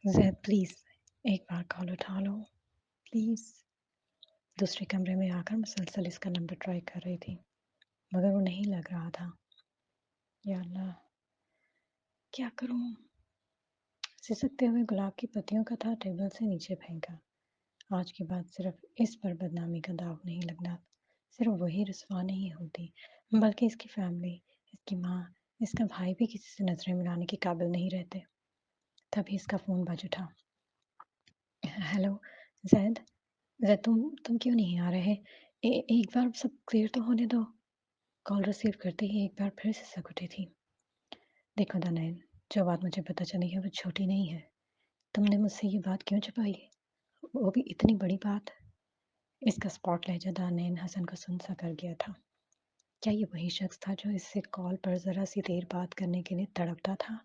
زید please ایک بار کال اٹھا لو please. دوسرے کمرے میں آ کر مسلسل اس کا نمبر ٹرائی کر رہی تھی مگر وہ نہیں لگ رہا تھا. یا اللہ کیا کروں. سسکتے ہوئے گلاب کی پتیوں کا تھا ٹیبل سے نیچے پھینکا. آج کے بعد صرف اس پر بدنامی کا داغ نہیں لگنا. صرف وہی رسوا نہیں ہوتی بلکہ اس کی فیملی، اس کی ماں، اس کا بھائی بھی کسی سے نظریں ملانے کے قابل نہیں رہتے. تبھی اس کا فون بج اٹھا. ہیلو زید. زید تم کیوں نہیں آ رہے؟ ایک بار سب کلیئر تو ہونے دو. کال ریسیو کرتے ہی ایک بار پھر سے سک اٹھی تھی. دیکھو دانائن، جو بات مجھے پتہ چلی ہے وہ چھوٹی نہیں ہے. تم نے مجھ سے یہ بات کیوں چھپائی؟ وہ بھی اتنی بڑی بات. اس کا اسپاٹ لہجہ دانائن حسن کو سن سا کر گیا تھا. کیا یہ وہی شخص تھا جو اس سے کال پر ذرا سی دیر بات کرنے کے لیے تڑپتا تھا؟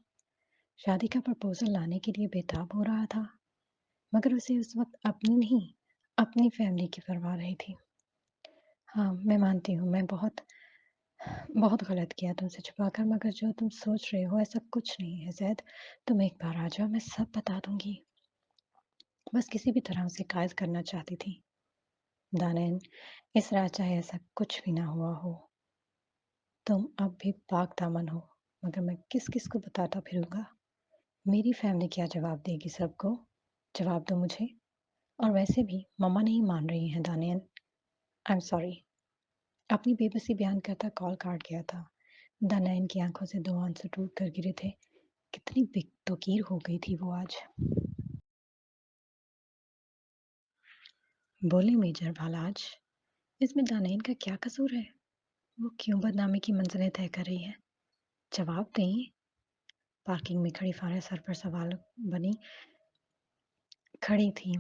شادی کا پرپوزل لانے کے لیے بےتاب ہو رہا تھا مگر اسے اس وقت اپنی نہیں اپنی فیملی کی پرواہ رہی تھی. ہاں میں مانتی ہوں میں بہت بہت غلط کیا تم سے چھپا کر، مگر جو تم سوچ رہے ہو ایسا کچھ نہیں ہے زید. تم ایک بار آ جاؤ، میں سب بتا دوں گی. بس کسی بھی طرح اسے قائد کرنا چاہتی تھی. دانین، اس رات چاہے ایسا کچھ بھی نہ ہوا ہو، تم اب بھی پاک دامن ہو. مگر میں کس کس کو بتاتا پھروں گا؟ میری فیملی کیا جواب دے گی سب کو؟ جواب دو مجھے. اور ویسے بھی مما نہیں مان رہی ہیں دانین. I am sorry. اپنی بے بسی بیان کرتا کال کاٹ گیا تھا. دانائن کی آنکھوں سے دو آنسو ٹوٹ کر گرے تھے. کتنی بے توقیر ہو گئی تھی وہ آج. بولے میجر بالاج، اس میں دانائن کا کیا قصور ہے؟ وہ کیوں بدنامی کی منزلیں طے کر رہی ہے؟ جواب دیں. پارکنگ میں کھڑی فاریا سر پر سوال بنی کھڑی تھی.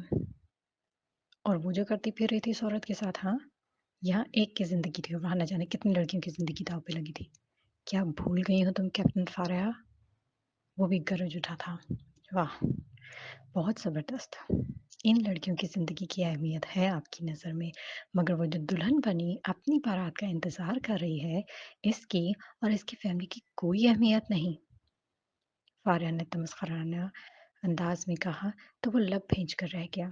اور وہ جو کرتی پھر رہی تھی اس عورت کے ساتھ؟ ہاں، یہاں ایک کی زندگی تھی اور وہاں نہ جانے کتنی لڑکیوں کی زندگی داؤ پہ لگی تھی. کیا بھول گئی ہو تم کیپٹن فاریا؟ وہ بھی گرج اٹھا تھا. واہ، بہت زبردست. ان لڑکیوں کی زندگی کی اہمیت ہے آپ کی نظر میں، مگر وہ جو دلہن بنی اپنی بارات کا انتظار کر رہی ہے، اس کی اور اس کی فیملی کی کوئی اہمیت نہیں. فاریا نے تمسخرانہ انداز میں کہا تو وہ لب بھینچ کر رہ گیا.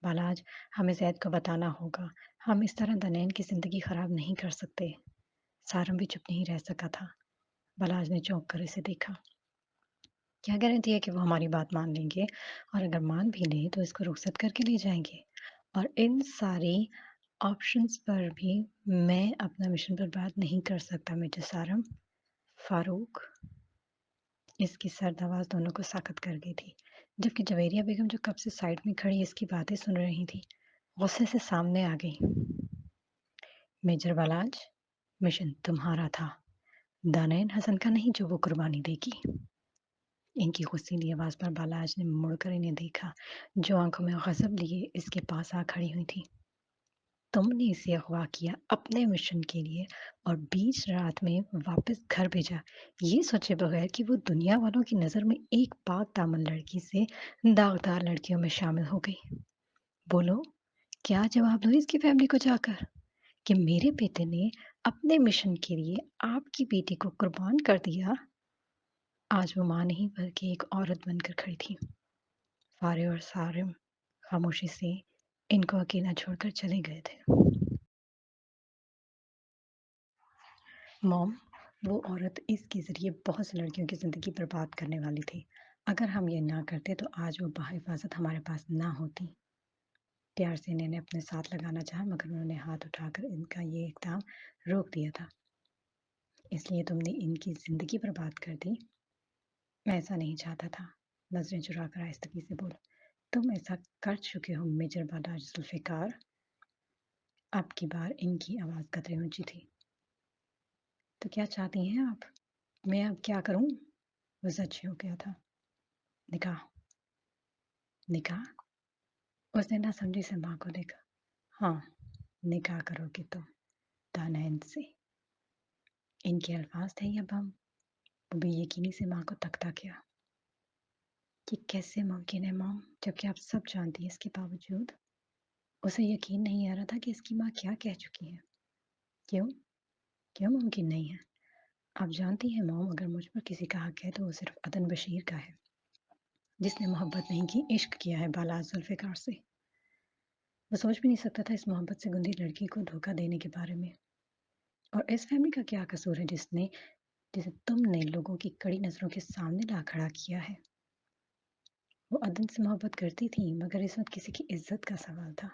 بالاج، ہمیں زید کو بتانا ہوگا. ہم اس طرح دنین کی زندگی خراب نہیں کر سکتے. سارم بھی چپ نہیں رہ سکا تھا. بالاج نے چونک کر اسے دیکھا. کیا گارنٹی ہے کہ وہ ہماری بات مان لیں گے؟ اور اگر مان بھی لیں تو اس کو رخصت کر کے لے جائیں گے. اور ان ساری آپشنز پر بھی میں اپنا مشن پر بات نہیں کر سکتا میجر سارم. فاروق. اس کی سرد آواز دونوں کو ساکت کر گئی تھی، جبکہ جویریہ بیگم جو کب سے سائڈ میں کھڑی اس کی باتیں سن رہی تھی غصے سے سامنے آ گئی. میجر بالاج، مشن تمہارا تھا، دانائن حسن کا نہیں جو وہ قربانی دے گی. ان کی غصیلی آواز پر بالاج نے مڑ کر انہیں دیکھا جو آنکھوں میں غضب لیے اس کے پاس آ کھڑی ہوئی تھی. تم نے اسے اغوا کیا اپنے مشن کے لیے اور بیچ رات میں واپس گھر بھیجا، یہ سوچے بغیر کہ وہ دنیا والوں کی نظر میں ایک پاک دامن لڑکی سے داغدار لڑکیوں میں شامل ہو گئی. بولو، کیا جواب دو اس کی فیملی کو جا کر کہ میرے بیٹے نے اپنے مشن کے لیے آپ کی بیٹی کو قربان کر دیا؟ آج وہ ماں نہیں بلکہ ایک عورت بن کر کھڑی تھی. فارے اور سارم خاموشی سے ان کو اکیلا چھوڑ کر چلے گئے تھے. موم، وہ عورت اس کے ذریعے بہت سے لڑکیوں کی زندگی برباد کرنے والی تھی. اگر ہم یہ نہ کرتے تو آج وہ بحفاظت ہمارے پاس نہ ہوتی. پیار سے انہیں نے اپنے ساتھ لگانا چاہا مگر انہوں نے ہاتھ اٹھا کر ان کا یہ اقدام روک دیا تھا. اس لیے تم نے ان کی زندگی برباد کر دی؟ میں ایسا نہیں چاہتا تھا. نظریں چرا کر آہستگی سے بولا. تم ایسا کر چکے ہو میجر بالاج ذوالفقار. اب کی بار ان کی آواز قدرے اونچی تھی. تو کیا چاہتی ہیں آپ؟ میں اب کیا کروں؟ وہ سچ ہو گیا تھا. نکاح. نکاح؟ اس نے نہ سمجھی سے ماں کو دیکھا. ہاں، نکاح کرو گی تم دانائن سے. ان کے الفاظ تھے یا بم؟ وہ بھی یقینی سے ماں کو تکتا کیا. کہ کیسے ممکن ہے مام، جبکہ آپ سب جانتی ہیں اس کے باوجود؟ اسے یقین نہیں آ رہا تھا کہ اس کی ماں کیا کہہ چکی ہے. کیوں کیوں ممکن نہیں ہے؟ آپ جانتی ہیں مام، اگر مجھ پر کسی کا حق ہے تو وہ صرف عدن بشیر کا ہے. جس نے محبت نہیں کی عشق کیا ہے بالا ذوالفقار سے۔ وہ سوچ بھی نہیں سکتا تھا اس محبت سے گندی لڑکی کو دھوکہ دینے کے بارے میں۔ اور اس فیملی کا کیا قصور ہے جسے تم نے لوگوں کی کڑی نظروں کے سامنے لا کھڑا کیا ہے؟ وہ عدن سے محبت کرتی تھی مگر اس وقت کسی کی عزت کا سوال تھا۔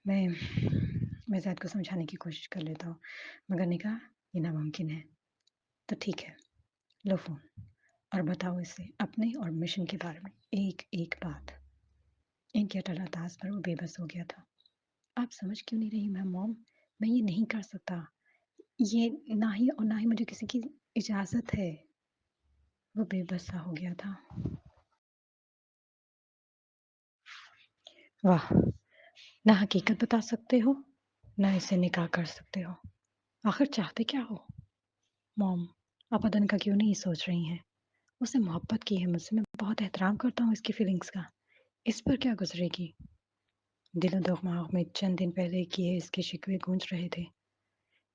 میں میں زید کو سمجھانے کی کوشش کر لیتا ہوں مگر نکاح یہ ناممکن ہے۔ تو ٹھیک ہے، لو فون اور بتاؤ اسے اپنے اور مشن کے بارے میں ایک ایک بات۔ ان کے اٹل انداز پر وہ بے بس ہو گیا تھا۔ آپ سمجھ کیوں نہیں رہی موم؟ میں یہ نہیں کر سکتا، یہ نہ ہی مجھے کسی کی اجازت ہے۔ وہ بے بس سا ہو گیا تھا۔ واہ، نہ حقیقت بتا سکتے ہو نہ اسے نکاح کر سکتے ہو، آخر چاہتے کیا ہو؟ موم، آپ عدن کا کیوں نہیں سوچ رہی ہیں؟ اس نے محبت کی ہے مجھ سے، میں بہت احترام کرتا ہوں اس کی فیلنگز کا، اس پر کیا گزرے گی؟ دل و دماغ میں چند دن پہلے کیے اس کے شکوے گونج رہے تھے۔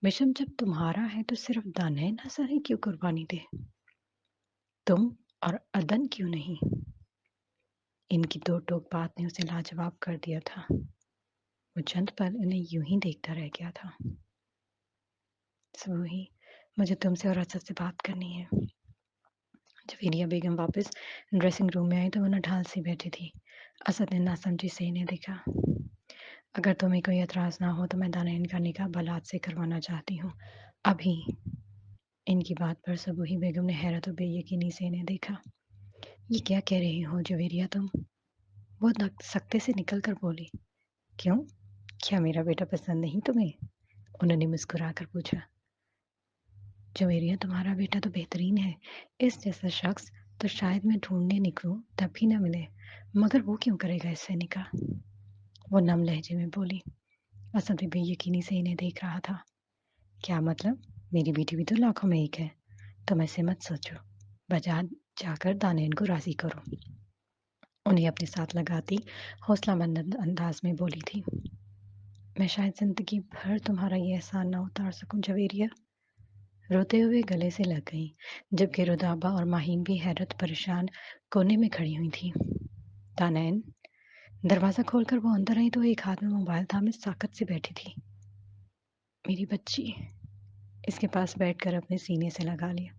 مشن جب تمہارا ہے تو صرف دانین حسن ہی کیوں قربانی دے؟ تم اور عدن کیوں نہیں؟ ان کی دو ٹوک بات نے اسے لاجواب کر دیا تھا۔ وہ چند پل انہیں یوں ہی دیکھتا رہ گیا تھا۔ سبوہی، مجھے تم سے اور اسد سے بات کرنی ہے۔ جویریہ بیگم واپس ڈریسنگ روم میں آئی تو وہ نڈھال سی بیٹھی تھی۔ اسد نے ناسمجھی سے انہیں دیکھا۔ اگر تمہیں کوئی اعتراض نہ ہو تو میں دانین کا نکاح بلاد سے کروانا چاہتی ہوں، ابھی۔ ان کی بات پر سبوہی بیگم نے حیرت و بے یقینی سے انہیں دیکھا۔ یہ کیا کہہ رہی ہو جویریہ تم؟ وہ سکتے سے نکل کر بولی۔ کیوں؟ کیا میرا بیٹا پسند نہیں تمہیں؟ انہوں نے مسکرا کر پوچھا۔ جویریہ تمہارا بیٹا تو بہترین ہے، اس جیسا شخص تو شاید میں ڈھونڈنے نکلوں تب بھی نہ ملے، مگر وہ کیوں کرے گا اس سے نکاح؟ وہ نم لہجے میں بولی۔ اسد بھی بے یقینی سے انہیں دیکھ رہا تھا۔ کیا مطلب؟ میری بیٹی بھی تو لاکھوں میں ایک ہے، تم ایسے مت سوچو، بجا جا کر دانین کو راضی کرو۔ انہیں اپنے ساتھ لگاتی حوصلہ مند انداز میں بولی تھی۔ میں شاید زندگی بھر تمہارا یہ احسان نہ اتار سکوں جویریہ۔ روتے ہوئے گلے سے لگ گئیں، جبکہ رودابہ اور ماہین بھی حیرت پریشان کونے میں کھڑی ہوئی تھیں۔ دانین دروازہ کھول کر وہ اندر آئی تو ایک ہاتھ میں موبائل تھامے ساکت سے بیٹھی تھی۔ میری بچی اس کے پاس بیٹھ کر اپنے سینے سے لگا لیا۔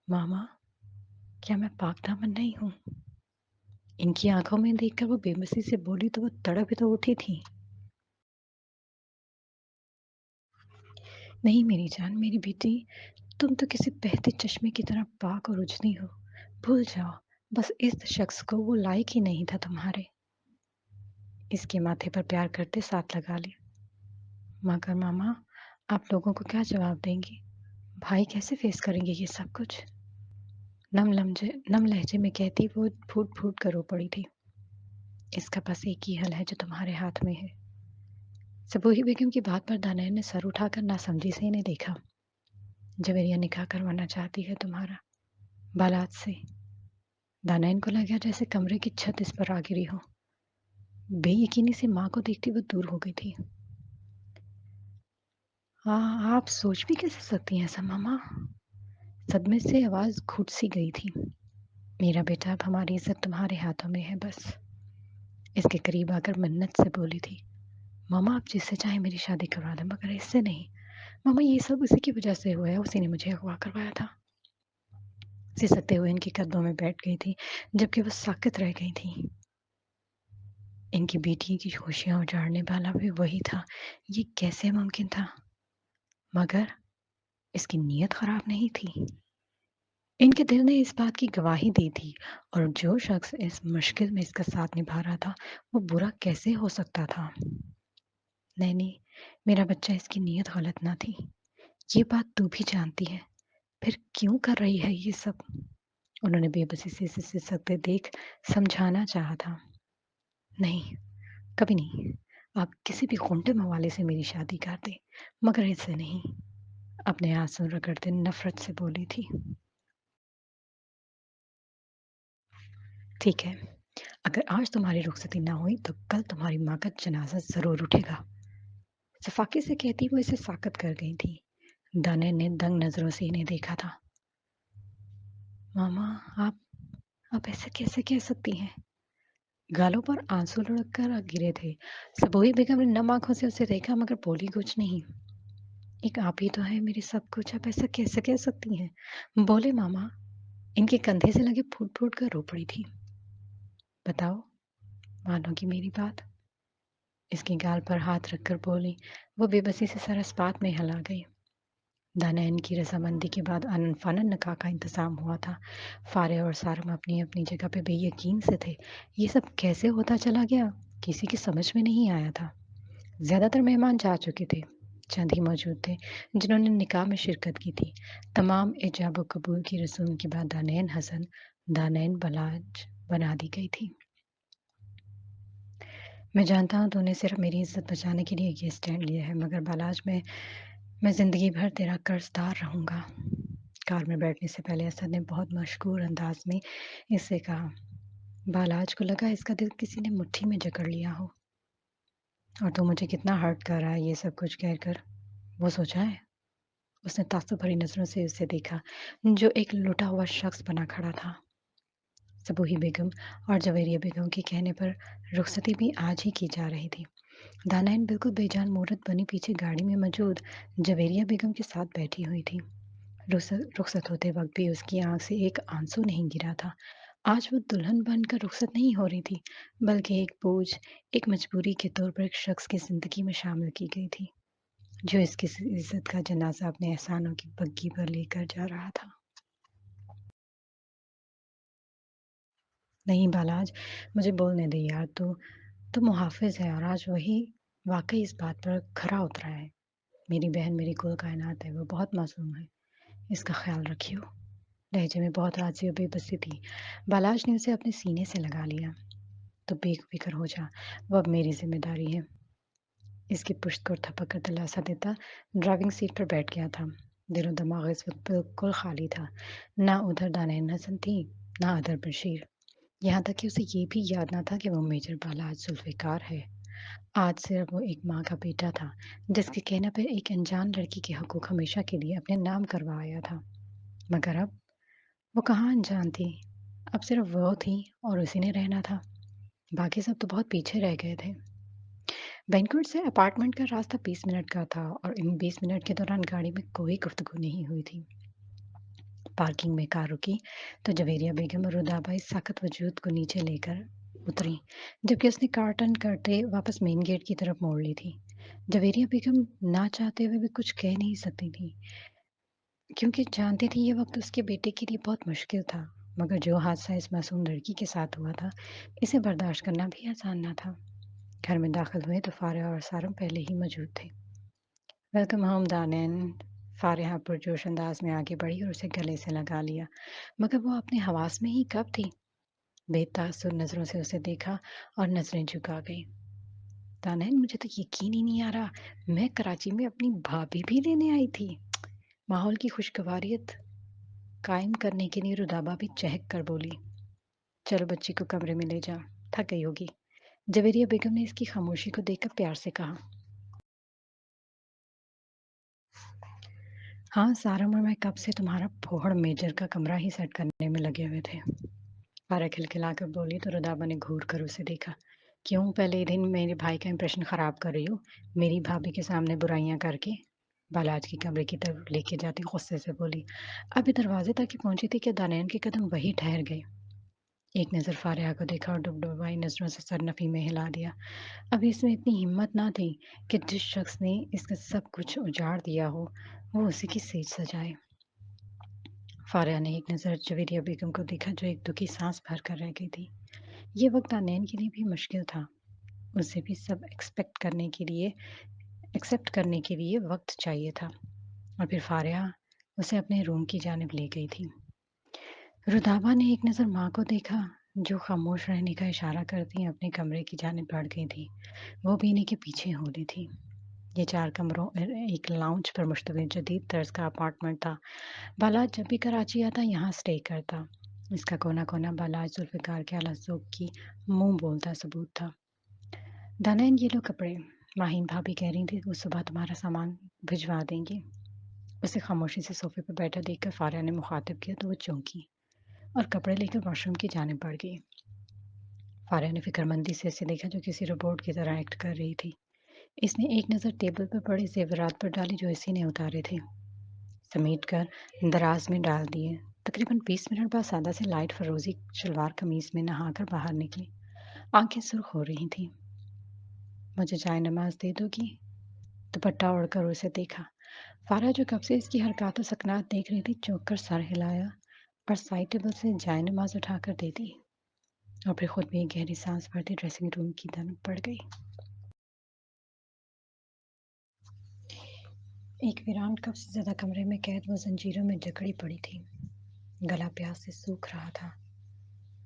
ماما، کیا میں پاک دامن نہیں ہوں؟ ان کی آنکھوں میں دیکھ کر وہ بے بسی سے بولی تو وہ تڑپ تو اٹھی تھی۔ نہیں میری جان، میری بیٹی، تم تو کسی بہتے چشمے کی طرح پاک اور اجلی ہو، بھول جاؤ، بس اس شخص کو وہ لائق ہی نہیں تھا تمہارے۔ اس کے ماتھے پر پیار کرتے ساتھ لگا لیا۔ مگر ماما، آپ لوگوں کو کیا جواب دیں گی؟ بھائی کیسے فیس کریں گے یہ سب کچھ؟ نم لہجے میں کہتی وہ پھوٹ پھوٹ کر رو پڑی تھی۔ اس کا بس ایک ہی حل ہے جو تمہارے ہاتھ میں ہے۔ سبوہی بیگم کی بات پر دانین نے سر اٹھا کر ناسمجھی سے انہیں دیکھا۔ جویریہ نکاح کروانا چاہتی ہے تمہارا بالات سے۔ دانین کو لگا جیسے کمرے کی چھت اس پر آ گری ہو۔ بے یقینی سے ماں کو دیکھتی وہ دور ہو گئی تھی۔ آپ سوچ بھی کیسے سکتی ہیں ایسا ماما؟ صدمے سے آواز گھٹ سی گئی تھی۔ میرا بیٹا اب ہماری عزت تمہارے ہاتھوں میں ہے بس۔ اس کے قریب آ کر منت سے بولی تھی۔ ماما آپ جس سے چاہیں میری شادی کروا دیں مگر اس سے نہیں۔ ماما یہ سب اسی کی وجہ سے ہوا ہے، اسی نے مجھے اغوا کروایا تھا۔ سسکتے ہوئے ان کے قدموں میں بیٹھ گئی تھی جبکہ وہ ساکت رہ گئی تھی۔ ان کی بیٹی کی خوشیاں اجاڑنے والا بھی وہی تھا، یہ کیسے ممکن تھا؟ مگر اس کی نیت خراب نہیں تھی۔ ان کے دل نے اس بات کی گواہی دی تھی، اور جو شخص اس مشکل میں اس کا ساتھ نبھا رہا تھا وہ برا کیسے ہو سکتا تھا؟ نہیں، میرا بچہ، اس کی نیت غلط نہ تھی، یہ بات تو بھی جانتی ہے، پھر کیوں کر رہی ہے یہ سب؟ انہوں نے بے بسی سے سسکتے دیکھ سمجھانا چاہا تھا۔ نہیں، کبھی نہیں، آپ کسی بھی غنڈے موالے سے میری شادی کر دیں مگر اس سے نہیں، اپنے آنسو رگڑتے نفرت سے بولی تھی۔ ٹھیک ہے، اگر آج تمہاری رخصتی نہ ہوئی تو کل تمہاری ماں کا جنازہ ضرور اٹھے گا۔ صفاقے سے کہتی وہ اسے ساکت کر گئی تھی۔ دانین نے دنگ نظروں سے انہیں دیکھا تھا۔ ماما، आप ऐसे कैसे कह सकती हैं? गालों पर आंसू लुढ़क कर गिरे थे। सबूही बेगम ने नम आँखों से उसे देखा मगर बोली कुछ नहीं। एक आप ही तो हैं मेरी सब कुछ, आप ऐसा कैसे कह सकती हैं? बोले मामा। इनके कंधे से लगे फूट-फूट कर रो पड़ी थी। बताओ, मानोगी मेरी बात? इसके गाल पर हाथ रखकर बोली। वो बेबसी से सर इस्पात में हिला गई। दानैन की रजामंदी के बाद अनन-फ़नन निकाह का इंतज़ाम हुआ था। फ़ारिया और सारम अपनी-अपनी जगह पे बेयकीन से थे। ये सब कैसे होता चला गया, किसी की समझ में नहीं आया था। ज़्यादातर मेहमान जा चुके थे। चंद ही मौजूद थे, जिन्होंने निकाह में शिरकत की थी। तमाम इजाब और कबूल की रस्म के बाद दानैन हसन, दानैन बलाज बना दी गई थी। मैं जानता हूँ तूने सिर्फ मेरी इज़्ज़त बचाने के लिए ये स्टैंड लिया है, मगर बालाज मैं ज़िंदगी भर तेरा कर्ज़दार रहूँगा। कार में बैठने से पहले असद ने बहुत मशकूर अंदाज़ में इससे कहा। बालाज को लगा इसका दिल किसी ने मुट्ठी में जकड़ लिया हो। और तू मुझे कितना हर्ट कर रहा है ये सब कुछ कहकर, वो सोचा है? उसने ताज्जुब भरी नज़रों से उसे देखा, जो एक लुटा हुआ शख्स बना खड़ा था। सबूही बेगम और जवेरिया बेगम के कहने पर रुखसती भी आज ही की जा रही थी। दानाइन बिल्कुल बेजान मूरत बनी पीछे गाड़ी में मौजूद जवेरिया बेगम के साथ बैठी हुई थी। रुखसत होते वक्त भी उसकी आंख से एक आंसू नहीं गिरा था। आज वो दुल्हन बनकर रुखसत नहीं हो रही थी, बल्कि एक बोझ, एक मजबूरी के तौर पर एक शख्स की जिंदगी में शामिल की गई थी, जो इसकी इज्जत का जनाजा अपने एहसानों की बग्गी पर लेकर जा रहा था। नहीं बालाज, मुझे बोलने दे यार, तू मुहाफिज है और आज वही वाकई इस बात पर खरा उतरा है। मेरी बहन मेरी कुल कायनात है, वो बहुत मासूम है, इसका ख्याल रखियो। लहजे में बहुत आजी और बेबसी थी। बालाज ने उसे अपने सीने से लगा लिया। तो बेफिक्र हो जा, वो अब मेरी जिम्मेदारी है। इसकी पुश्त को थपक कर दिलासा देता ड्राइविंग सीट पर बैठ गया था। दिलो दिमाग इस वक्त बिल्कुल खाली था। ना उधर दानैन हसन थी, ना अदर बशीर। यहाँ तक कि उसे ये भी याद ना था कि वो मेजर बालाज जुल्फ़िकार है। आज सिर्फ वो एक माँ का बेटा था, जिसके कहने पर एक अनजान लड़की के हकूक हमेशा के लिए अपने नाम करवाया था। मगर अब वो कहाँ अनजान थी। अब सिर्फ वो थी और उसी ने रहना था। बाकी सब तो बहुत पीछे रह गए थे। बैंक्वेट से अपार्टमेंट का रास्ता 20 मिनट का था और इन 20 मिनट के दौरान गाड़ी में कोई गुफ्तगू नहीं हुई थी। पार्किंग में कार रुकी तो जवेरिया बेगम और रुदाबा इस सख्त वजूद को नीचे लेकर उतरी, जबकि उसने कार टर्न करते वापस मेन गेट की तरफ मोड़ ली थी। जवेरिया बेगम ना चाहते हुए भी कुछ कह नहीं सकती थी, क्योंकि जानती थी ये वक्त उसके बेटे के लिए बहुत मुश्किल था। मगर जो हादसा इस मासूम लड़की के साथ हुआ था, इसे बर्दाश्त करना भी आसान ना था। घर में दाखिल हुए तो फारिया और सारम पहले ही मौजूद थे। Welcome home Danin. फारिया पुरजोश अंदाज में आगे बढ़ी और उसे गले से लगा लिया, मगर वो अपने हवास में ही कब थी। बेतासुर नजरों से उसे देखा और नजरें झुका गई। दानिन, मुझे तो यकीन ही नहीं आ रहा, मैं कराची में अपनी भाभी भी लेने आई थी। माहौल की खुशगवारियत कायम करने के लिए रुदाबा भी चहक कर बोली। चलो बच्ची को कमरे में ले जा, थक गई होगी। जवेरिया बेगम ने इसकी खामोशी को देखकर प्यार से कहा। हाँ सारम और मैं कब से तुम्हारा फोहड़ मेजर का कमरा ही सेट करने में लगे हुए थे। फारा खिलखिलाकर बोली तो रुदाबा ने घूर कर उसे देखा। क्यों पहले ही दिन मेरे भाई का इंप्रेशन खराब कर रही हो, मेरी भाभी के सामने बुराइयां करके? बालाज की कमरे की तरफ लेके जाती गुस्से से बोली। अभी दरवाजे तक ही पहुंची थी कि दानैन के कदम वही ठहर गए। एक नज़र फारिया को देखा और डुबडुबाई नजरों से सर नफी में हिला दिया। अभी इसमें इतनी हिम्मत ना थी कि जिस शख्स ने इसका सब कुछ उजाड़ दिया हो, वो उसी की सेज सजाए। फारिया ने एक नज़र जवेरिया बेगम को देखा, जो एक दुखी सांस भर कर रह गई थी। ये वक्त दानैन के लिए भी मुश्किल था। उसे भी सब एक्सेप्ट करने के लिए वक्त चाहिए था। और फिर फारिया उसे अपने रूम की जानिब ले गई थी। रुदाबा ने एक नज़र माँ को देखा, जो खामोश रहने का इशारा करती अपने कमरे की जानिब बढ़ गई थी। वो भी इन्हीं के पीछे हो रही थी। ये 4 कमरों एक लाउंज पर मुश्तमिल जदीद तर्ज का अपार्टमेंट था। बालाज जब भी कराची आता यहाँ स्टे करता। इसका कोना कोना बालाज जुल्फ़िकार के आला ज़ौक़ की मुँह बोलता सबूत था। दानैन ये लो कपड़े, माहीन भाभी कह रही थी वो सुबह तुम्हारा सामान भिजवा देंगी। उसे खामोशी से सोफे पर बैठा देखकर फारिया ने मुखातिब किया तो वो चौंकी। اور کپڑے لے کر واش روم کی جانب بڑھ گئی۔ فاریا نے فکرمندی سے اسے دیکھا جو کسی روبوٹ کی طرح ایکٹ کر رہی تھی۔ اس نے ایک نظر ٹیبل پر پڑے زیورات پر ڈالی جو اسی نے اتارے تھے، سمیٹ کر دراز میں ڈال دیے۔ تقریباً 20 منٹ بعد سادہ سے لائٹ فروزی شلوار قمیص میں نہا کر باہر نکلی۔ آنکھیں سرخ ہو رہی تھیں۔ مجھے چائے نماز دے دو گی؟ دوپٹہ اوڑھ کر اسے دیکھا۔ فارا جو کب سے اس کی حرکات و سکنات دیکھ رہی تھی چونک کر سر ہلایا اور سائڈ ٹیبل سے جائے نماز اٹھا کر دے دی اور پھر خود بھی ایک گہری سانس بھرتی ڈریسنگ روم کی طرف بڑھ گئی۔ ایک ویران کب سے زیادہ کمرے میں قید وہ زنجیروں میں جکڑی پڑی تھی۔ گلا پیاس سے سوکھ رہا تھا۔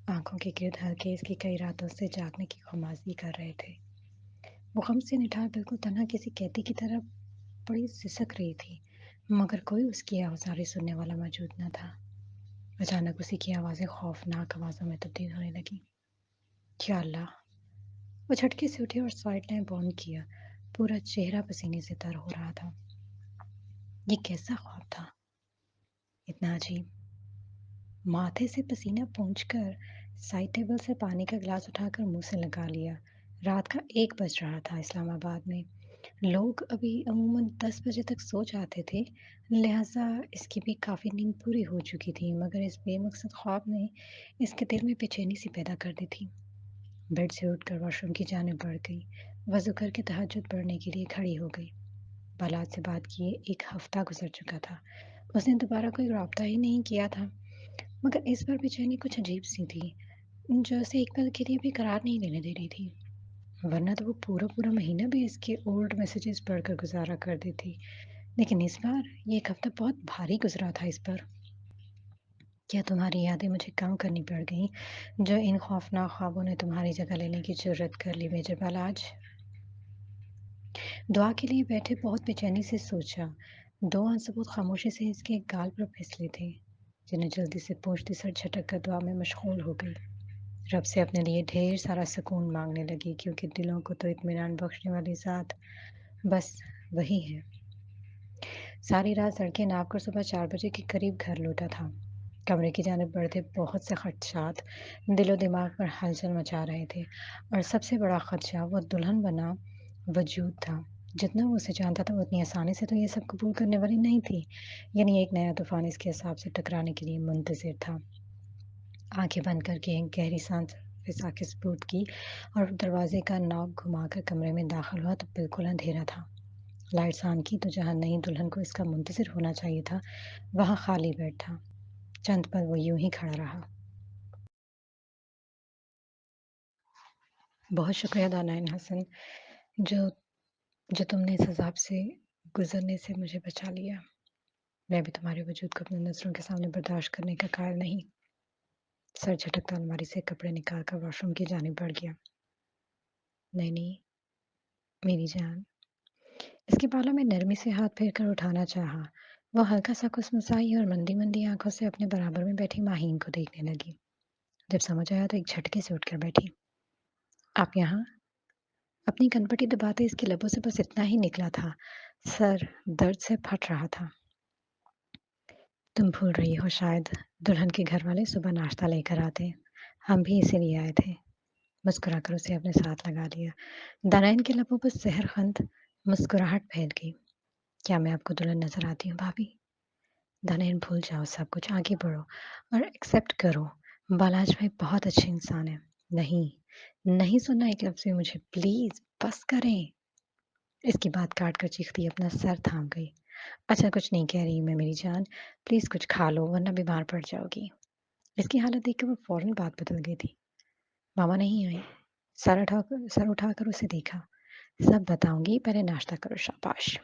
آنکھوں کے گرد ہلکے اس کی کئی راتوں سے جاگنے کی خمازی کر رہے تھے۔ وہ غم سے نٹھار بالکل تنہا کسی قیدی کی طرح بڑی سسک رہی تھی، مگر کوئی اس کی آوازاری سننے والا موجود نہ تھا۔ اچانک اسی کی آوازیں خوفناک آوازوں میں تبدیل ہونے لگیں۔ یا اللہ! وہ جھٹکے سے اٹھی اور سائڈ لائٹ بند کیا۔ پورا چہرہ پسینے سے تر ہو رہا تھا۔ یہ کیسا خواب تھا؟ اتنا عجیب! ماتھے سے پسینہ پونچھ کر سائڈ ٹیبل سے پانی کا گلاس اٹھا کر منہ سے لگا لیا۔ رات کا 1 بج رہا تھا۔ اسلام آباد میں لوگ ابھی عموماً 10 بجے تک سو جاتے تھے، لہٰذا اس کی بھی کافی نیند پوری ہو چکی تھی، مگر اس بے مقصد خواب نے اس کے دل میں بے چینی سی پیدا کر دی تھی۔ بیڈ سے اٹھ کر واش روم کی جانب بڑھ گئی۔ وضو کر کے تہجد پڑھنے کے لیے کھڑی ہو گئی۔ بالاد سے بات کیے 1 ہفتہ گزر چکا تھا۔ اس نے دوبارہ کوئی رابطہ ہی نہیں کیا تھا، مگر اس بار بے چینی کچھ عجیب سی تھی جو اسے ایک پل کے لیے بھی قرار نہیں لینے دے رہی تھی، ورنہ تو وہ پورا پورا مہینہ بھی اس کے اولڈ میسیجز پڑھ کر گزارا کر دی تھی، لیکن اس بار یہ 1 ہفتہ بہت بھاری گزرا تھا اس پر۔ کیا تمہاری یادیں مجھے کم کرنی پڑ گئیں جو ان خوفناک خوابوں نے تمہاری جگہ لینے کی جرت کر لی میجر بالاج؟ دعا کے لیے بیٹھے بہت بے چینی سے سوچا۔ 2 آنسو بہت خاموشی سے اس کے گال پر پھسلے تھے، جنہیں جلدی سے پوچھتی سر جھٹک کر دعا میں مشغول ہو گئی۔ رب سے اپنے لیے ڈھیر سارا سکون مانگنے لگی، کیونکہ دلوں کو تو اطمینان بخشنے والی ذات بس وہی ہے۔ ساری رات سڑکیں ناپ کر صبح 4 بجے کے قریب گھر لوٹا تھا۔ کمرے کی جانب بڑھتے بہت سے خدشات دل و دماغ پر ہلچل مچا رہے تھے، اور سب سے بڑا خدشہ وہ دلہن بنا وجود تھا۔ جتنا وہ اسے جانتا تھا وہ اتنی آسانی سے تو یہ سب قبول کرنے والی نہیں تھی، یعنی ایک نیا طوفان اس کے اعصاب سے ٹکرانے کے لیے منتظر تھا۔ آنکھیں بند کر کے ایک گہری سانس فضا کے سپرد کی اور دروازے کا ناک گھما کر کمرے میں داخل ہوا تو بالکل اندھیرا تھا۔ لائٹس آن کی تو جہاں نئی دلہن کو اس کا منتظر ہونا چاہیے تھا وہاں خالی بیڈ تھا۔ چند پل وہ یوں ہی کھڑا رہا۔ بہت شکریہ دانائن حسن، جو تم نے اس عذاب سے گزرنے سے مجھے بچا لیا۔ میں بھی تمہارے وجود کو اپنے نظروں کے سامنے برداشت کرنے کا قائل نہیں۔ سر جھٹکتا الماری سے کپڑے نکال کر واش روم کی جانب بڑھ گیا۔ نہیں میری جان۔ اس کے بالوں میں نرمی سے ہاتھ پھیر کر اٹھانا چاہا۔ وہ ہلکا سا کسمسائی اور مندی مندی آنکھوں سے اپنے برابر میں بیٹھی ماہین کو دیکھنے لگی۔ جب سمجھ آیا تو ایک جھٹکے سے اٹھ کر بیٹھی۔ آپ یہاں؟ اپنی کنپٹی دباتے اس کے لبوں سے بس اتنا ہی نکلا تھا۔ سر درد سے پھٹ رہا تھا۔ تم بھول رہی ہو شاید، دلہن کے گھر والے صبح ناشتہ لے کر آتے، ہم بھی اسی لیے آئے تھے۔ مسکرا کر اسے اپنے ساتھ لگا لیا۔ دانائن کے لبوں پر زہر خند مسکراہٹ پھیل گئی۔ کیا میں آپ کو دلہن نظر آتی ہوں بھابھی؟ دانائن بھول جاؤ سب کچھ، آگے بڑھو اور ایکسیپٹ کرو۔ بالاج بھائی بہت اچھے انسان ہیں۔ نہیں سننا ایک لفظ بھی مجھے، پلیز بس کریں۔ اس کی بات کاٹ کر چیختی اپنا سر تھام گئی۔ اچھا کچھ نہیں کہہ رہی میں میری جان، پلیز کچھ کھا لو ورنہ بیمار پڑ جاؤ گی۔ اس کی حالت دیکھ کر وہ فوراً بات بدل گئی تھی۔ ماما نہیں آئی؟ سر اٹھا کر اسے دیکھا۔ سب بتاؤں گی، پہلے ناشتہ کرو، شاباش۔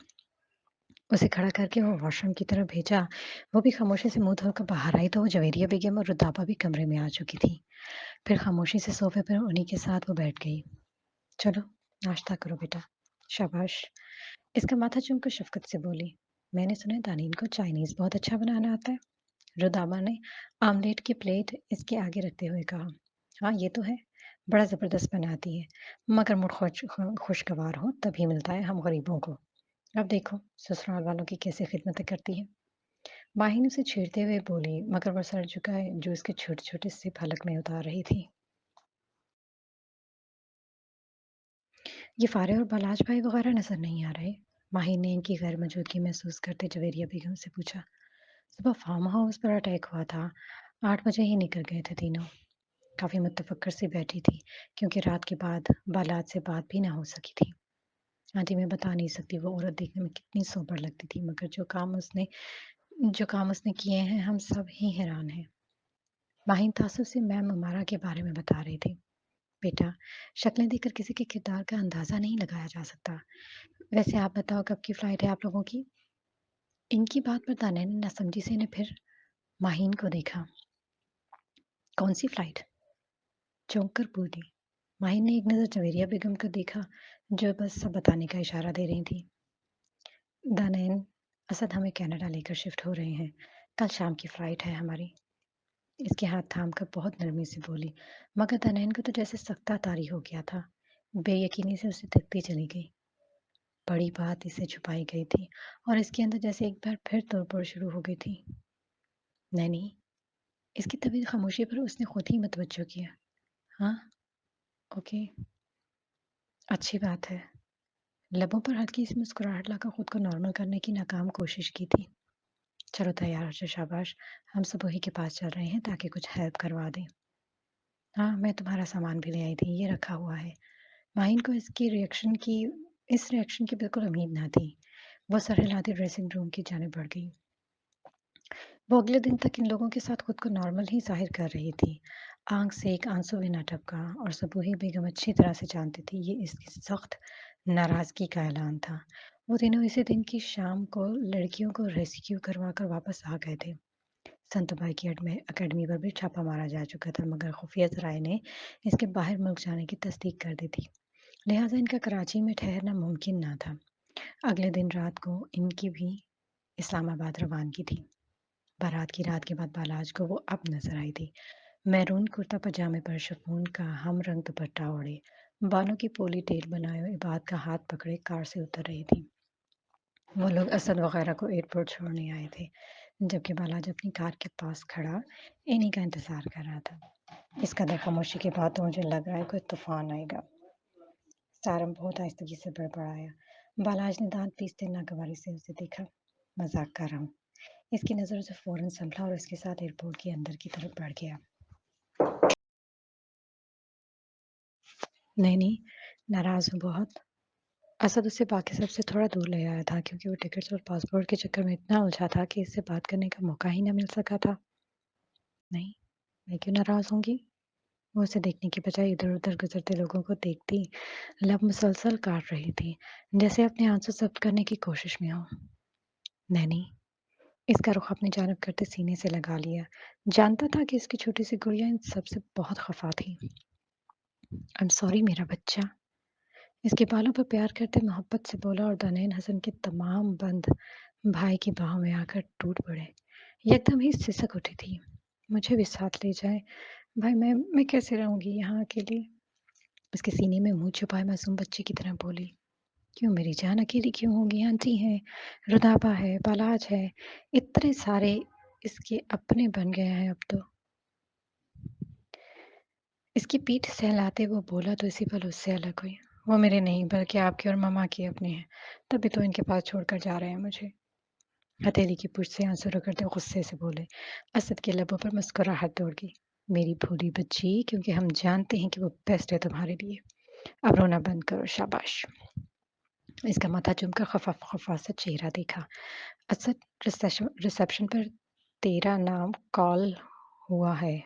اسے کھڑا کر کے وہ واش روم کی طرف بھیجا۔ وہ بھی خاموشی سے منہ دھو کر باہر آئی تو وہ جویریہ بیگم اور ردابا بھی کمرے میں آ چکی تھی۔ پھر خاموشی سے صوفے پر انہی کے ساتھ وہ بیٹھ گئی۔ چلو ناشتہ کرو بیٹا۔ شاباش۔ اس کا ماتھا چوم کر شفقت سے بولی، میں نے سنا ہے دانین کو چائنیز بہت اچھا بنانا آتا ہے۔ ردابا نے آملیٹ کی پلیٹ اس کے آگے رکھتے ہوئے کہا، ہاں یہ تو ہے، بڑا زبردست بناتی ہے، مگر موڈ خوشگوار ہو تبھی ملتا ہے ہم غریبوں کو۔ اب دیکھو سسرال والوں کی کیسے خدمتیں کرتی ہے۔ माहिन उसे छेड़ते हुए बोली, मगर वो सर झुकाए जो उसके छोटे-छोटे से फलक में उतार रही थी। ये फारे और बालाज भाई वगैरह नजर नहीं आ रहे। माहिन ने इनकी गैर मौजूदगी महसूस करते जवेरिया बेगम से पूछा। सुबह फार्म हाउस पर अटैक हुआ था। 8 बजे ही निकल गए थे तीनों। काफी मुतफक्र सी बैठी थी, क्योंकि रात के बाद बालाज से बात भी ना हो सकी थी। आंटी मैं बता नहीं सकती वो औरत देखने में कितनी सोबर लगती थी, मगर जो काम उसने किए हैं हम सब ही हैरान हैं। माहिन तासुब से मैम उमारा के बारे में बता रही थी। बेटा, शक्लें देखकर किसी के किरदार का अंदाजा नहीं लगाया जा सकता। वैसे आप बताओ कब की फ्लाइट है आप लोगों की? इनकी बात पर तान्या ने नासमझी से ने फिर माहीन को देखा। कौन सी फ्लाइट? चौंक कर बोली। माहीन ने एक नज़र जवेरिया बेगम को देखा, जो बस सब बताने का इशारा दे रही थी। दानैन, असद हमें कनाडा लेकर शिफ्ट हो रहे हैं। कल शाम की फ्लाइट है हमारी। इसके हाथ थाम कर बहुत नरमी से बोली, मगर दानैन को तो जैसे सख्ता तारी हो गया था। बेयकीनी से उसे देखती चली गई। बड़ी बात इससे छुपाई गई थी और इसके अंदर जैसे एक बार फिर तोड़फोड़ शुरू हो गई थी। नैनी, इसकी तबीयत खामोशी पर उसने खुद ही मतवज्जो किया। हाँ, ओके, अच्छी बात है। लबों पर हल्की सी मुस्कुराहट लाकर खुद को नॉर्मल करने की नाकाम कोशिश की थी। चलो तैयार हो जाओ, शाबाश। हम सब वही के पास चल रहे हैं ताकि कुछ हेल्प करवा दें। हाँ, मैं तुम्हारा सामान भी ले आई थी, ये रखा हुआ है। माहिन को इस रिएक्शन की बिल्कुल उम्मीद ना थी। वो सर हिलाती ड्रेसिंग रूम की जाने बढ़ गई। वो अगले दिन तक इन लोगों के साथ खुद को नॉर्मल ही ज़ाहिर कर रही थी। आँख से एक आंसू भी ना टपका और सबूही बेगम अच्छी तरह से जानती थी ये इसकी सख्त नाराज़गी का ऐलान था। वो तीनों इसी दिन की शाम को लड़कियों को रेस्क्यू करवा कर वापस आ गए थे। संतबाई की अकेडमी पर भी छापा मारा जा चुका था, मगर खुफिया जराए ने इसके बाहर मुल्क जाने की तस्दीक कर दी थी। लिहाजा इनका कराची में ठहरना मुमकिन ना था। अगले दिन रात को इनकी भी इस्लामाबाद रवानगी थी। बारात की रात के बाद बालाज को वो अब नजर आई थी। मैरून कुर्ता पजामे पर शिफॉन का हम रंग दुपट्टा ओढ़े, बालों की पोली टेल बनाए इबाद का हाथ पकड़े कार से उतर रही थी। वो लोग असद वगैरह को एयरपोर्ट छोड़ने आए थे, जबकि बालाज अपनी कार के पास खड़ा इन्हीं का इंतजार कर रहा था। इस कदर खामोशी के बाद तो मुझे लग रहा है कोई तूफान आएगा। सारम बहुत आहिस्तगी से बड़बड़ाया। बालाज ने दांत पीसते नागवारी से उसे देखा। मजाक कर रहा हूँ। इसकी नज़र से फौरन संभला और इसके साथ एयरपोर्ट के अंदर की तरफ बढ़ गया। नहीं नहीं, नाराज हूँ बहुत। असद उसे बाकी सबसे थोड़ा दूर ले आया था, क्योंकि वो टिकट्स और पासपोर्ट के चक्कर में इतना उलझा था कि इससे बात करने का मौका ही न मिल सका था। नहीं, मैं क्यों नाराज होंगी? वो उसे देखने की बजाय इधर उधर गुजरते लोगों को देखती लब मुसलसल काट रही थी, जैसे अपने आंसू जब्त करने की कोशिश में हो। नैनी, इसका रुख अपनी जानब करते सीने से लगा लिया। जानता था कि इसकी छोटी सी गुड़िया इन सबसे बहुत खफा थी। आई एम सॉरी मेरा बच्चा। इसके बालों पर प्यार करते मोहब्बत से बोला और दानिश हसन के तमाम बंद भाई की बाहों में आकर टूट पड़े। एकदम ही सिसक उठी थी। मुझे भी साथ ले जाए भाई, मैं कैसे रहूंगी यहाँ अकेली? उसके सीने में मुंह छुपाए मासूम बच्चे की तरह बोली। क्यों मेरी जान अकेली क्यों होगी? आंटी है, रुदाबा है, बालाज है, इतने सारे इसके अपने बन गए हैं अब तो। इसकी पीठ सहलाते वो बोला तो इसी पल उससे अलग हुई। वो मेरे नहीं बल्कि आपके और मामा की अपनी है, तभी तो इनके पास छोड़कर जा रहे हैं मुझे। हथेली की पुष्ट से आंसू रगड़ते गुस्से से बोले। असद के लबों पर मुस्कुराहट दौड़ गई। मेरी भोली बच्ची, क्योंकि हम जानते हैं कि वो बेस्ट है तुम्हारे लिए। अब रोना बंद करो, शाबाश। इसका माथा चूमकर खफा खफा सा चेहरा देखा। असद, रिसेप्शन पर तेरा नाम कॉल हुआ है।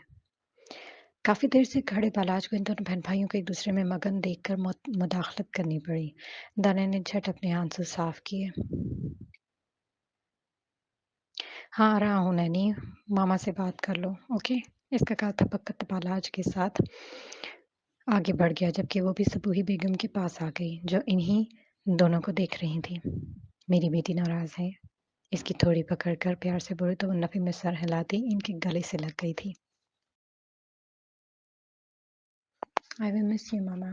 काफी देर से खड़े बालाज को इन दोनों बहन भाइयों को एक दूसरे में मगन देखकर मुदाखलत करनी पड़ी। दाना ने झट अपने आंसू साफ किए। हाँ आ रहा हूँ नैनी, मामा से बात कर लो, ओके। इसका कहा थपक बालाज के साथ आगे बढ़ गया, जबकि वो भी सबूही बेगम के पास आ गई, जो इन्हीं दोनों को देख रही थी। मेरी बेटी नाराज है, इसकी थोड़ी पकड़ कर प्यार से बोली तो वो नफी में सर हिलाती इनके गले से लग गई थी। आई विल मिस यू मामा,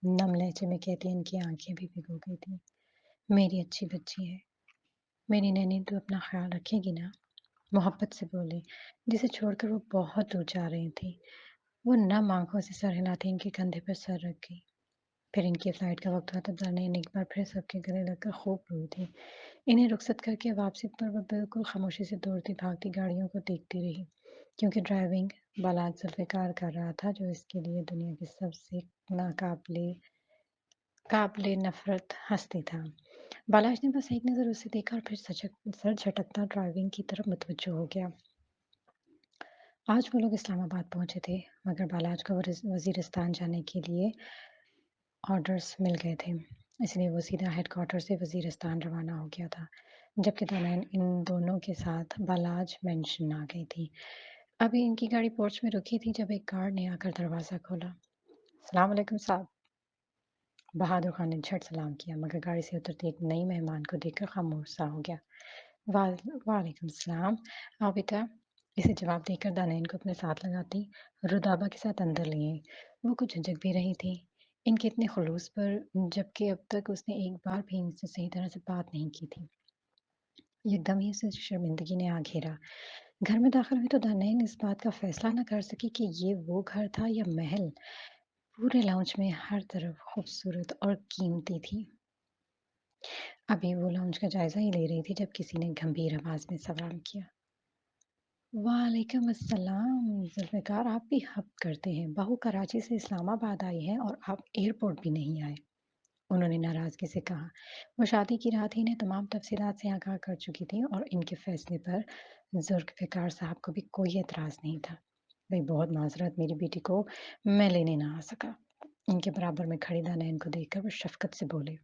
नम लहजे में कहती इनकी आंखें भी भिगो गई थी। मेरी अच्छी बच्ची है, मेरी नैनी तो अपना ख्याल रखेगी ना? मोहब्बत से बोली, जिसे छोड़कर वो बहुत दूर जा रही थी। वो नम आँखों से सर हिलाती इनके कंधे पर सर रख गई। फिर इनकी फ्लाइट का वक़्त हुआ तो दानैन एक बार फिर सबके गले लगकर खूब रोई थी। इन्हें रुखसत करके वापसी पर वो बिल्कुल खामोशी से दौड़ती भागती गाड़ियों को देखती रही, क्योंकि ड्राइविंग बालात जुल्फ़िकार कर रहा था, जो इसके लिए दुनिया की सबसे नाकाबिले काबिले नफ़रत हस्ती था। बालाज ने बस एक नज़र उसे देखा और फिर सर झटकता ड्राइविंग की तरफ मुतवज्जो हो गया। आज वो लोग इस्लामाबाद पहुंचे थे, मगर बालाज को वज़ीरिस्तान जाने के लिए ऑर्डर्स मिल गए थे, इसलिए वो सीधा हेडक्वार्टर से वज़ीरिस्तान रवाना हो गया था, जबकि दानैन इन दोनों के साथ बालाज मेंशन आ गई थी। अभी इनकी गाड़ी पोर्च में रुकी थी जब एक गार्ड ने आकर दरवाज़ा खोला। सलाम अलैकुम साहब। बहादुर खान ने झट सलाम किया, मगर गाड़ी से उतरते एक नई मेहमान को देखकर खामोश सा हो गया। वालेकुम सलाम। आओ बेटा। इसे जवाब देकर दानैन को अपने साथ लगाती रुदाबा के साथ अंदर लिए। वो कुछ झिझक भी रही थी इनके इतने खुलूस पर, जबकि अब तक उसने एक बार भी इनसे सही तरह से बात नहीं की थी। एकदम ही उसे शर्मिंदगी ने आ घेरा। घर में दाखिल हुई तो दानैन इस बात का फैसला न कर सकी कि ये वो घर था या महल। पूरे लाउंज में हर तरफ खूबसूरत और कीमती थी। अभी वो लाउंज का जायजा ही ले रही थी जब किसी ने गंभीर आवाज में सवाल किया। वालेकुम अस्सलाम। जुल्फ़िकार, आप भी हद करते हैं। बहू कराची से इस्लामाबाद आई है और आप एयरपोर्ट भी नहीं आए। उन्होंने नाराजगी से कहा। वो शादी की रात ही इन्हें तमाम तफसीलात से आगाह कर चुकी थी और इनके फैसले पर जुल्फ़िकार साहब को भी कोई एतराज़ नहीं था। भाई बहुत माजरत, मेरी बेटी को मैं लेने ना आ सका। इनके बराबर में खड़ी दानैन को देखकर वो शफकत से बोले,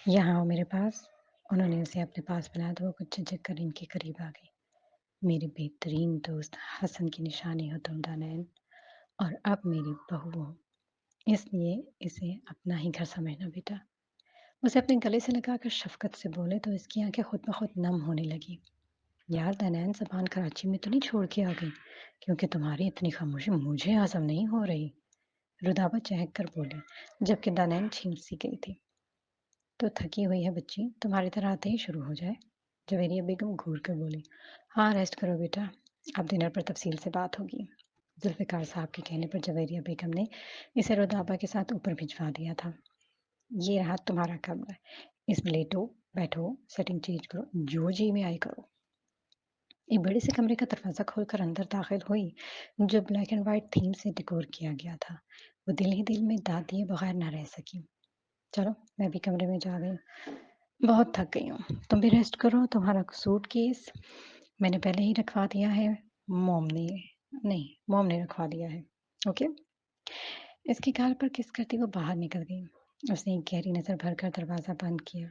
यहाँ आओ मेरे पास। उन्होंने उसे अपने पास बुलाया तो वो कुछ झिझक कर इनके करीब आ गई। मेरे बेहतरीन दोस्त हसन की निशानी हो तुम दानैन, और अब मेरी बहू हो, इसलिए इसे अपना ही घर समझना बेटा। उसे अपने गले से लगाकर शफकत से बोले तो इसकी आंखें खुद ब खुद नम होने लगी। यार दानैन, ज़बान कराची में तो नहीं छोड़ के आ गई, क्योंकि तुम्हारी इतनी खामोशी मुझे हज़म नहीं हो रही। रुदाबा चहक कर बोली, जबकि दानैन छींक सी गई थी। तो थकी हुई है बच्ची, तुम्हारी तरह आते ही शुरू हो जाए। जवेरिया बेगम घूर कर बोली, हाँ रेस्ट करो बेटा, अब डिनर पर तफसील से बात होगी। जुल्फ़िकार साहब के कहने पर जवेरिया बेगम ने इसे रुदाबा के साथ ऊपर भिजवा दिया था। ये रहा तुम्हारा कमरा, इसमें लेटो, बैठो, सेटिंग चेंज करो, जो जी में आई करो। एक बड़े से कमरे का दरवाजा खोलकर अंदर दाखिल हुई, जो ब्लैक एंड व्हाइट थीम से डेकोर किया गया था। वो दिल ही दिल में दाद दिए बगैर न रह सकी। चलो, मैं भी कमरे में जा गई, बहुत थक गई हूँ। तुम भी रेस्ट करो। तुम्हारा सूटकेस मैंने पहले ही रखवा दिया है। मॉम ने नहीं, मॉम ने रखवा दिया है। ओके। इसके गाल पर किस करती वो बाहर निकल गई। उसने एक गहरी नजर भरकर दरवाजा बंद किया।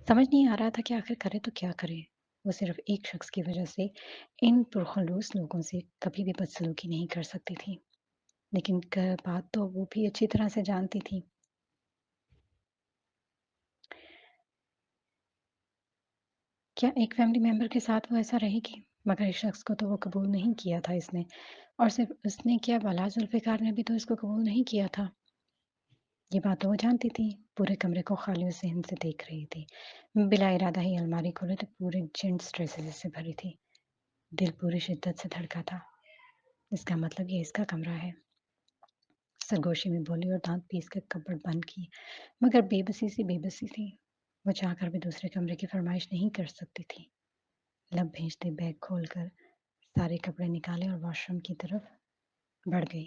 समझ नहीं आ रहा था कि आखिर करे तो क्या करे। वो सिर्फ एक शख्स की वजह से इन पुरखलूस लोगों से कभी भी बदसलूकी नहीं कर सकती थी, लेकिन बात तो वो भी अच्छी तरह से जानती थी। क्या एक फैमिली मेंबर के साथ वो ऐसा रहेगी? मगर इस शख्स को तो वो कबूल नहीं किया था इसने, और सिर्फ उसने क्या, बला जुल्फ़िकार ने भी तो इसको कबूल नहीं किया था। ये बात तो वो जानती थी। पूरे कमरे को खाली ज़हन से देख रही थी। बिला इरादा ही अलमारी खोली तो पूरे जेंट्स ड्रेसेस से भरी थी। दिल पूरी शिद्दत से धड़का था। इसका मतलब ये इसका कमरा है। सरगोशी में बोली और दांत पीस कर कपबोर्ड बंद की। मगर बेबसी सी बेबसी थी। वो चाहकर भी दूसरे कमरे की फरमाइश नहीं कर सकती थी। लब भेजते बैग खोलकर सारे कपड़े निकाले और वॉशरूम की तरफ बढ़ गई।